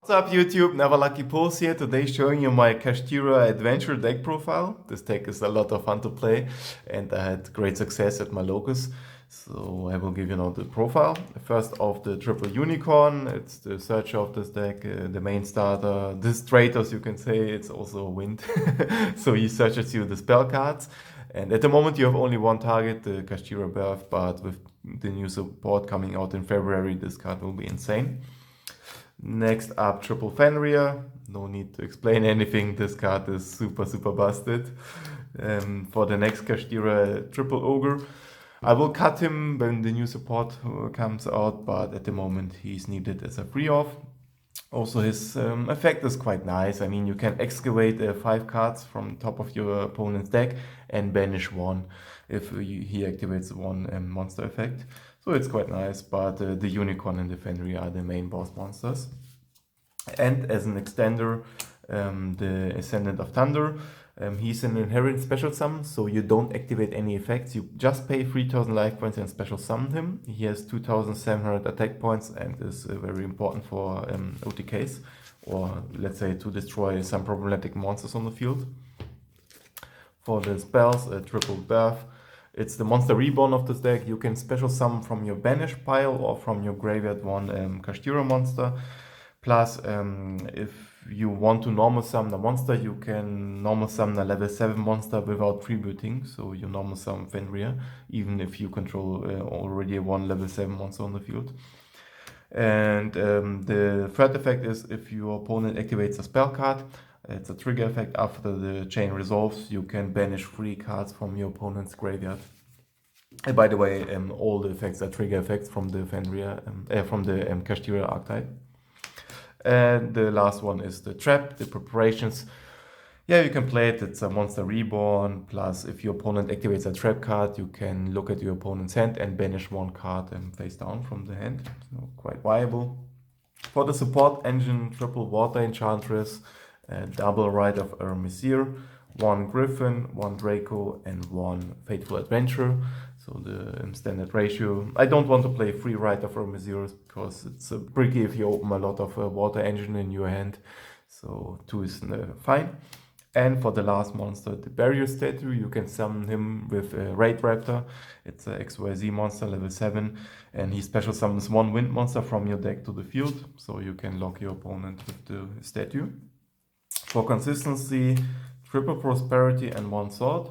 What's up YouTube, Never Lucky Pulse here, today showing you my Kashtira-Adventure Deck profile. This deck is a lot of fun to play and I had great success at my locus. So I will give you now the profile. First of the triple unicorn, it's the searcher of this deck, the main starter, this Stratos you can say, it's also a wind. So he searches you the spell cards. And at the moment you have only one target, the Kashtira Birth, but with the new support coming out in February, this card will be insane. Next up, triple Fenrir. No need to explain anything. This card is super busted. For the next Kashtira, triple Ogre. I will cut him when the new support comes out, but at the moment he's needed as a free off. Also his effect is quite nice. I mean, you can excavate 5 cards from top of your opponent's deck and banish 1 if he activates one monster effect. So it's quite nice, but the Unicorn and the Fenrir are the main boss monsters. And as an extender, the Ascendant of Thunder. He's an inherent special summon, so you don't activate any effects. You just pay 3000 life points and special summon him. He has 2700 attack points and is very important for OTKs, or let's say to destroy some problematic monsters on the field. For the spells, triple Birth. It's the monster reborn of this deck. You can special summon from your banish pile or from your graveyard one Kashtira monster. Plus, if you want to normal summon a monster, you can normal summon a level 7 monster without freebooting. So you normal summon Fenrir, even if you control already one level 7 monster on the field. And the third effect is if your opponent activates a spell card, it's a trigger effect. After the chain resolves, you can banish 3 cards from your opponent's graveyard. And by the way, all the effects are trigger effects from the Fenrir, from the Kashtira archetype. And the last one is the trap, the preparations. Yeah, you can play it. It's a monster reborn. Plus, if your opponent activates a trap card, you can look at your opponent's hand and banish 1 card and face down from the hand. So quite viable. For the support engine, triple Water Enchantress, double Rite of Ermesir, 1 Griffin, 1 Draco, and 1 Fateful Adventure. So the standard ratio. I don't want to play 3 Rite of Ermesir because it's tricky if you open a lot of water engine in your hand. So 2 is fine. And for the last monster, the Barrier statue, you can summon him with Raid Raptor. It's a XYZ monster, level 7. And he special summons 1 wind monster from your deck to the field. So you can lock your opponent with the statue. For consistency, triple Prosperity and 1 sword.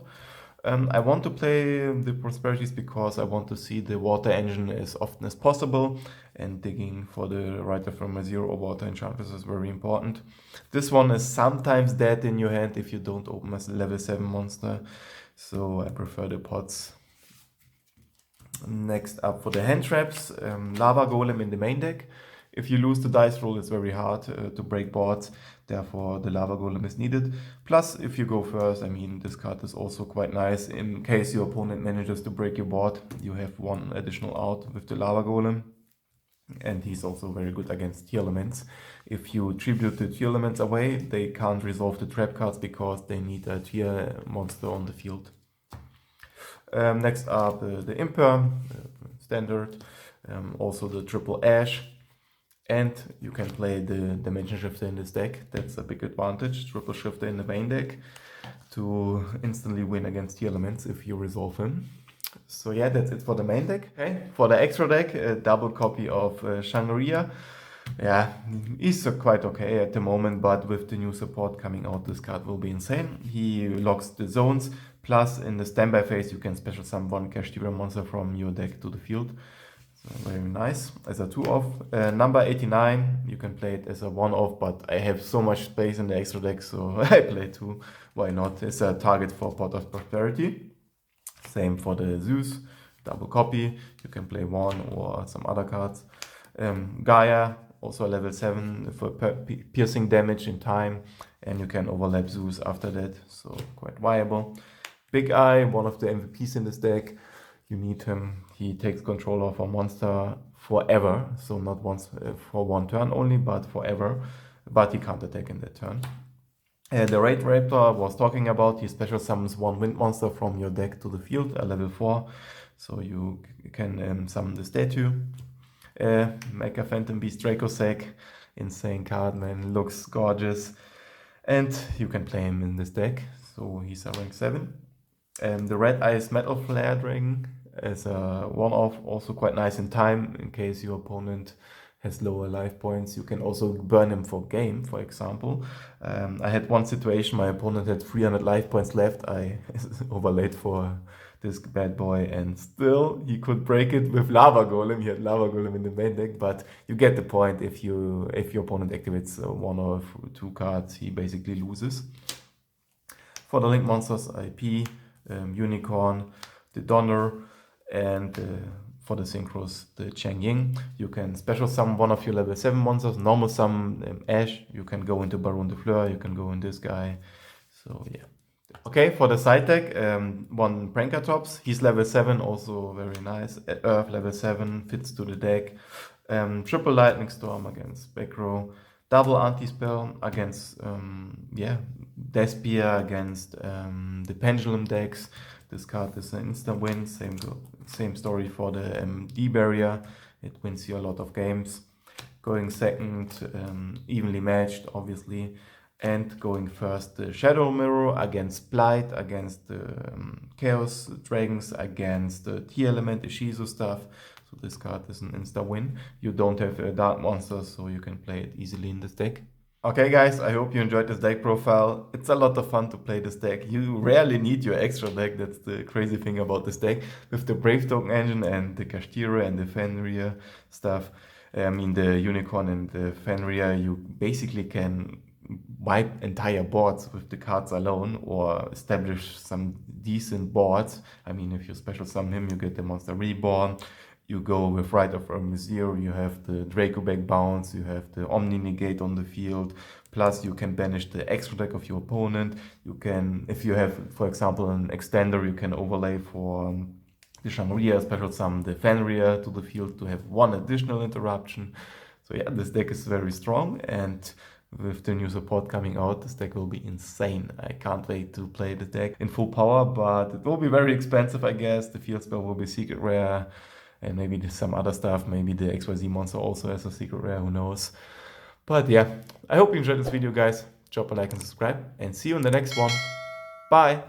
I want to play the Prosperities because I want to see the water engine as often as possible, and digging for the Rite of Ermesir or Water Enchantress is very important. This one is sometimes dead in your hand if you don't open as a level 7 monster, so I prefer the pots. Next up for the hand traps, Lava Golem in the main deck. If you lose the dice roll, it's very hard to break boards, therefore the Lava Golem is needed. Plus, if you go first, I mean, this card is also quite nice. In case your opponent manages to break your board, you have 1 additional out with the Lava Golem. And he's also very good against tier elements. If you tribute the tier elements away, they can't resolve the trap cards because they need a tier monster on the field. Next up, the Imper, standard, also the triple Ash. And you can play the Dimension Shifter in this deck. That's a big advantage. Triple Shifter in the main deck to instantly win against tier elements if you resolve him. So yeah, that's it for the main deck. Okay. For the extra deck, a double copy of Shangri-La. Yeah, he's quite okay at the moment, but with the new support coming out, this card will be insane. He locks the zones. Plus, in the standby phase, you can special summon 1 Kashtira monster from your deck to the field. So very nice as a 2-off. Number 89, you can play it as a 1-off, but I have so much space in the extra deck, so I play 2. Why not? It's a target for Pot of Prosperity. Same for the Zeus, double copy. You can play 1 or some other cards. Gaia, also a level 7 for piercing damage in time, and you can overlap Zeus after that, so quite viable. Big Eye, one of the MVPs in this deck. You need him. He takes control of a monster forever. So not once for 1 turn only, but forever. But he can't attack in that turn. The Raid Raptor was talking about, he special summons 1 wind monster from your deck to the field, a level 4. So you can summon the statue. Mecha Phantom Beast Dracossack. Insane card, man. Looks gorgeous. And you can play him in this deck. So he's a rank 7. The Red Eyes Metal Flare Dragon is a one-off, also quite nice in time in case your opponent has lower life points. You can also burn him for game, for example. I had one situation, my opponent had 300 life points left. I overlaid for this bad boy and still he could break it with Lava Golem. He had Lava Golem in the main deck, but you get the point. If your opponent activates one or two cards, he basically loses. For the Link Monsters, IP, Unicorn, the Donner, and for the Synchros, the Chang Ying. You can special summon one of your level 7 monsters, normal summon Ash. You can go into Baron de Fleur, you can go in this guy. So yeah. Okay, for the side deck, one Prankertops. He's level 7, also very nice. Earth level 7, fits to the deck. Triple Lightning Storm against Backrow. Double Anti-Spell against, Despia against the Pendulum decks. This card is an instant win. Same story for the D barrier. It wins you a lot of games. Going second, evenly matched, obviously. And going first, the Shadow Mirror against Blight, against the Chaos Dragons, against the T-Element, the Shizu stuff. So this card is an insta-win. You don't have dark monsters, so you can play it easily in this deck. Okay guys, I hope you enjoyed this deck profile. It's a lot of fun to play this deck. You rarely need your extra deck, that's the crazy thing about this deck. With the Brave Token engine and the Kashtira and the Fenrir stuff, the Unicorn and the Fenrir, you basically can wipe entire boards with the cards alone or establish some decent boards. If you special summon him, you get the Monster Reborn. You go with Rite of Ermazir, you have the Draco Back Bounce, you have the Omni Negate on the field, plus you can banish the extra deck of your opponent. You can, if you have, for example, an extender, you can overlay for the Shangri-La, special summon the Fenrir to the field to have one additional interruption. So yeah, this deck is very strong, and with the new support coming out, this deck will be insane. I can't wait to play the deck in full power, but it will be very expensive, I guess. The field spell will be secret rare, and maybe some other stuff. Maybe the XYZ monster also has a secret rare, who knows. But yeah, I hope you enjoyed this video, guys. Drop a like and subscribe, and see you in the next one. Bye!